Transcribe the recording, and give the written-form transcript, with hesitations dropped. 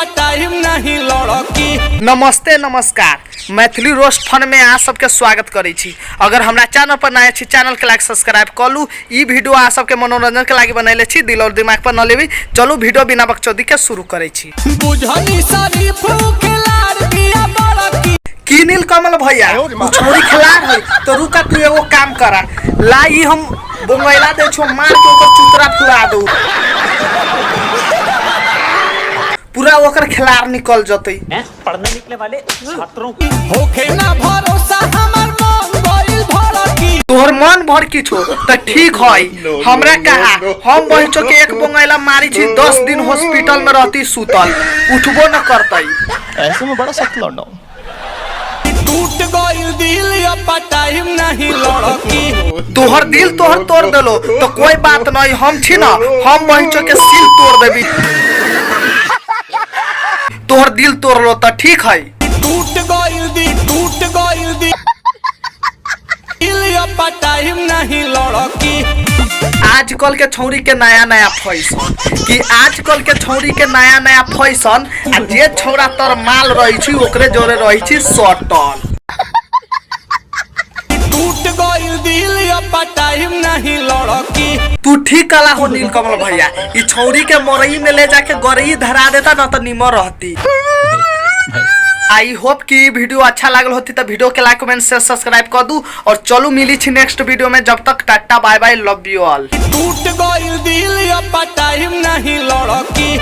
Time नहीं लड़की। नमस्ते नमस्कार, मैथिली रोस्ट फन में आप सबके स्वागत करै छी। अगर हमरा चैनल पर नया छी, चैनल के लाइक सब्सक्राइब कर लू। ई वीडियो आप सबके मनोरंजन के लागि बनैले छी, दिल और दिमाग पर न लेबी। चलू वीडियो बिना बकचोदी के शुरू करै छी। बुझनी शरीफ खिलाड़ दिया बड़की की नील कमल भैया छोरी खिलाड़ है तो रुका, तू एगो काम करा, लाई हम बोंगैला दे छो, मार के ओकर चुतरा फुला दो, पूरा ओकर खिलाड़ निकल जतई। पढ़ने निकले वाले छात्रों की होखे ना भरोसा हमर मन गइल भड़की। तोहर मन भर की छो तो ठीक है, हमरा कहा हम बहिचो के एक बोंगैला मारी छी, 10 दिन हॉस्पिटल में रहती सुतल, उठबो न करतई। ऐसे में बड़ा सख्त लौंडा हूं। टूट गइल दिल अब टाइम नहीं लड़की। तोहर दिल तोहर तोड़ देलो तो कोई बात नहीं, हम छी ना, हम बहिचो के सिल तोड़ देबी। तोहर दिल तोड़ लो तो ठीक है। टूट गइल दिल अब टाइम नहीं लड़की। आजकल के छौरी के नया नया फैशन, कि आजकल के छौरी के नया नया फैशन, आ जे छौरा तर माल रही छी ओकरे जोरे रही छी सटल। टूट गइल दिल अब टाइम नहीं लड़की। तू ठीक कला हो नीलकमल भैया, ई छौरी के मरई में ले जाके गरई धरा देता ना तो निमर रहती। आई होप कि वीडियो अच्छा लागल होती तो वीडियो के लाइक कमेंट शेयर सब्सक्राइब कर दू, और चलो मिली छी नेक्स्ट वीडियो में। जब तक tata bye bye, love you all. टूट गइल दिल अब टाइम नहीं लड़की।